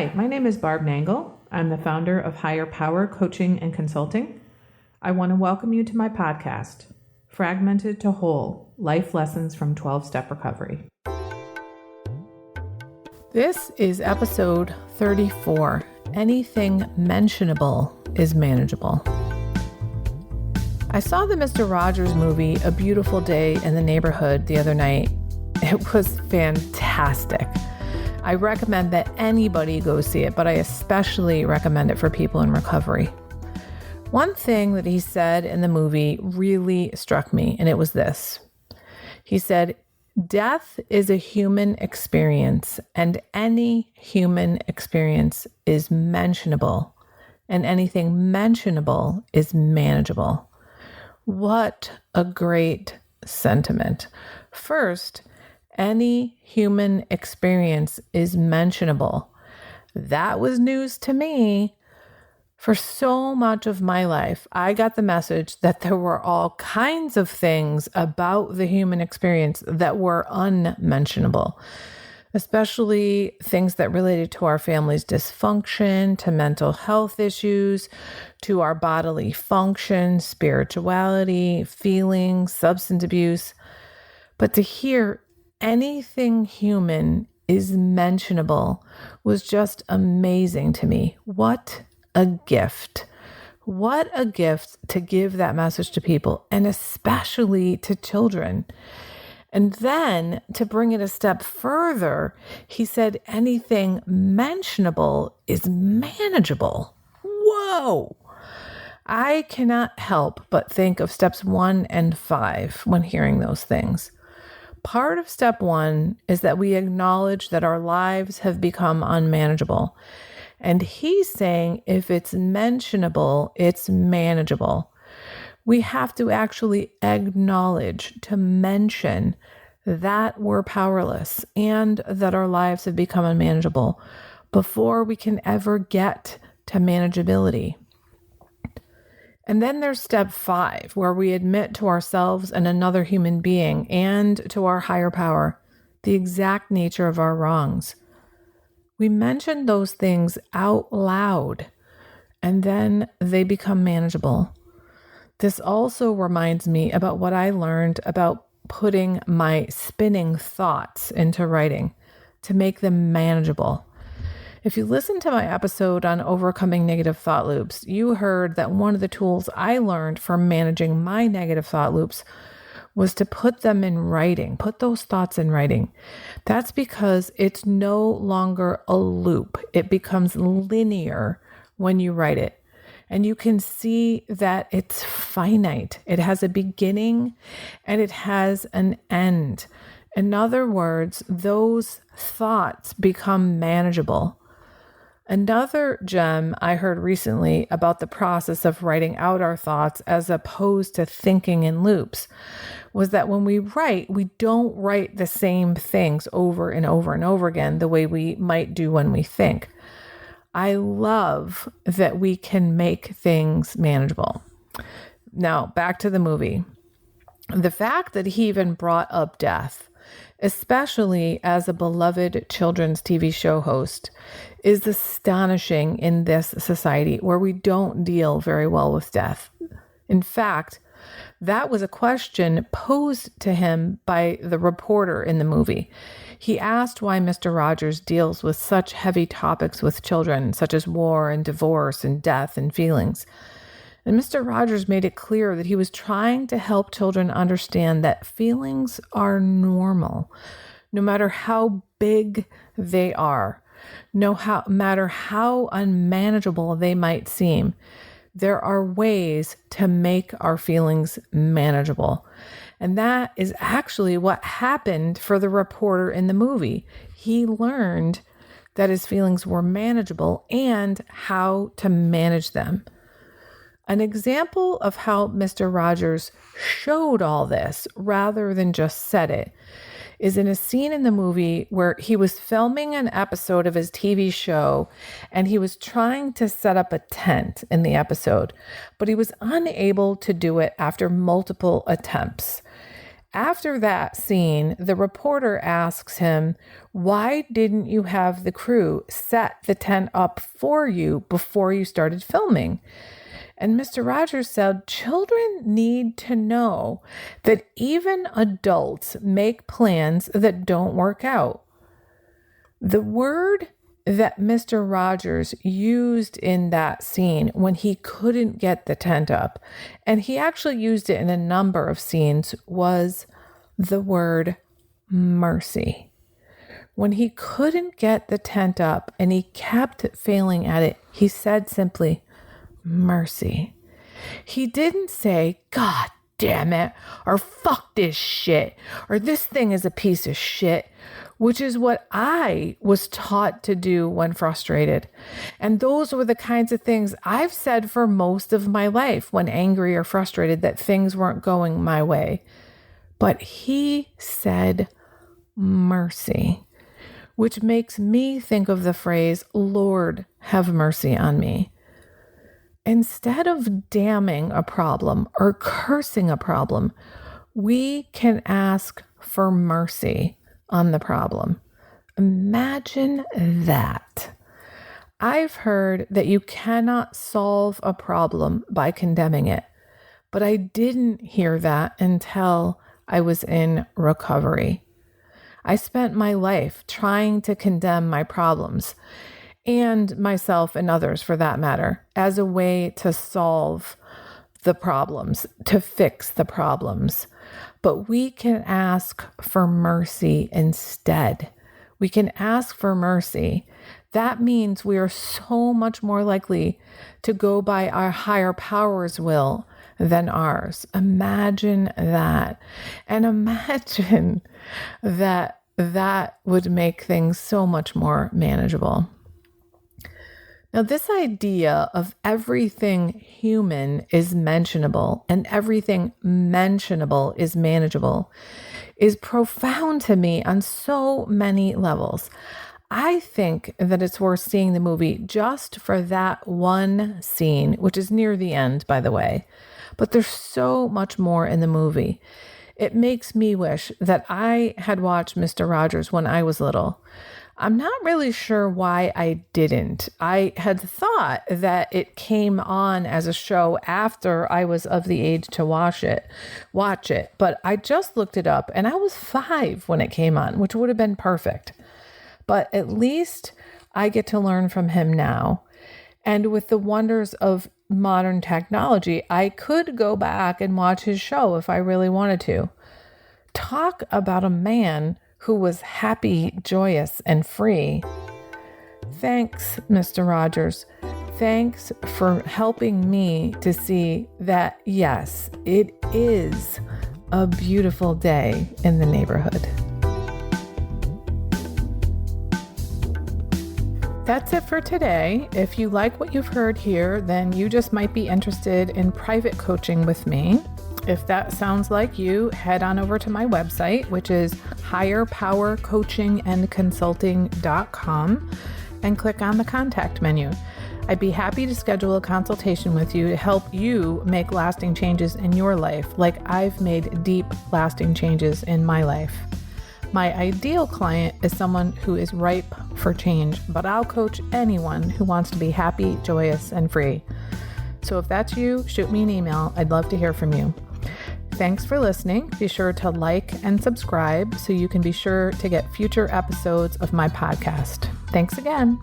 Hi, my name is Barb Nangle. I'm the founder of Higher Power Coaching and Consulting. I want to welcome you to my podcast, Fragmented to Whole, Life Lessons from 12-Step Recovery. This is episode 34. Anything mentionable is manageable. I saw the Mr. Rogers movie, A Beautiful Day in the Neighborhood, the other night. It was fantastic. I recommend that anybody go see it, but I especially recommend it for people in recovery. One thing that he said in the movie really struck me, and it was this. He said, "Death is a human experience, and any human experience is mentionable, and anything mentionable is manageable." What a great sentiment. First, any human experience is mentionable. That was news to me. For so much of my life, I got the message that there were all kinds of things about the human experience that were unmentionable, especially things that related to our family's dysfunction, to mental health issues, to our bodily function, spirituality, feelings, substance abuse. But to hear anything human is mentionable was just amazing to me. What a gift. What a gift to give that message to people, and especially to children. And then to bring it a step further, he said anything mentionable is manageable. Whoa! I cannot help but think of steps 1 and 5 when hearing those things. Part of step 1 is that we acknowledge that our lives have become unmanageable. And he's saying if it's mentionable, it's manageable. We have to actually acknowledge, to mention that we're powerless and that our lives have become unmanageable before we can ever get to manageability. And then there's step 5, where we admit to ourselves and another human being and to our higher power the exact nature of our wrongs. We mention those things out loud, and then they become manageable. This also reminds me about what I learned about putting my spinning thoughts into writing to make them manageable. If you listen to my episode on overcoming negative thought loops, you heard that one of the tools I learned for managing my negative thought loops was to put them in writing, put those thoughts in writing. That's because it's no longer a loop. It becomes linear when you write it. And you can see that it's finite. It has a beginning and it has an end. In other words, those thoughts become manageable. Another gem I heard recently about the process of writing out our thoughts as opposed to thinking in loops was that when we write, we don't write the same things over and over and over again the way we might do when we think. I love that we can make things manageable. Now, back to the movie. The fact that he even brought up death, especially as a beloved children's TV show host, is astonishing in this society where we don't deal very well with death. In fact, that was a question posed to him by the reporter in the movie. He asked why Mr. Rogers deals with such heavy topics with children, such as war and divorce and death and feelings. And Mr. Rogers made it clear that he was trying to help children understand that feelings are normal, no matter how big they are, no matter how unmanageable they might seem. There are ways to make our feelings manageable. And that is actually what happened for the reporter in the movie. He learned that his feelings were manageable and how to manage them. An example of how Mr. Rogers showed all this rather than just said it is in a scene in the movie where he was filming an episode of his TV show and he was trying to set up a tent in the episode, but he was unable to do it after multiple attempts. After that scene, the reporter asks him, why didn't you have the crew set the tent up for you before you started filming? And Mr. Rogers said, children need to know that even adults make plans that don't work out. The word that Mr. Rogers used in that scene when he couldn't get the tent up, and he actually used it in a number of scenes, was the word mercy. When he couldn't get the tent up and he kept failing at it, he said simply, mercy. He didn't say, God damn it, or fuck this shit, or this thing is a piece of shit, which is what I was taught to do when frustrated. And those were the kinds of things I've said for most of my life when angry or frustrated that things weren't going my way. But he said mercy, which makes me think of the phrase, Lord, have mercy on me. Instead of damning a problem or cursing a problem, we can ask for mercy on the problem. Imagine that. I've heard that you cannot solve a problem by condemning it, but I didn't hear that until I was in recovery. I spent my life trying to condemn my problems, and myself and others for that matter, as a way to solve the problems, to fix the problems. But we can ask for mercy instead. We can ask for mercy. That means we are so much more likely to go by our higher power's will than ours. Imagine that. And imagine that would make things so much more manageable. Now, this idea of everything human is mentionable and everything mentionable is manageable is profound to me on so many levels. I think that it's worth seeing the movie just for that one scene, which is near the end, by the way. But there's so much more in the movie. It makes me wish that I had watched Mr. Rogers when I was little. I'm not really sure why I didn't. I had thought that it came on as a show after I was of the age to watch it, but I just looked it up and I was 5 when it came on, which would have been perfect. But at least I get to learn from him now. And with the wonders of modern technology, I could go back and watch his show if I really wanted to. Talk about a man who was happy, joyous, and free. Thanks, Mr. Rogers. Thanks for helping me to see that, yes, it is a beautiful day in the neighborhood. That's it for today. If you like what you've heard here, then you just might be interested in private coaching with me. If that sounds like you, head on over to my website, which is higherpowercoachingandconsulting.com, and click on the contact menu. I'd be happy to schedule a consultation with you to help you make lasting changes in your life, like I've made deep, lasting changes in my life. My ideal client is someone who is ripe for change, but I'll coach anyone who wants to be happy, joyous, and free. So if that's you, shoot me an email. I'd love to hear from you. Thanks for listening. Be sure to like and subscribe so you can be sure to get future episodes of my podcast. Thanks again.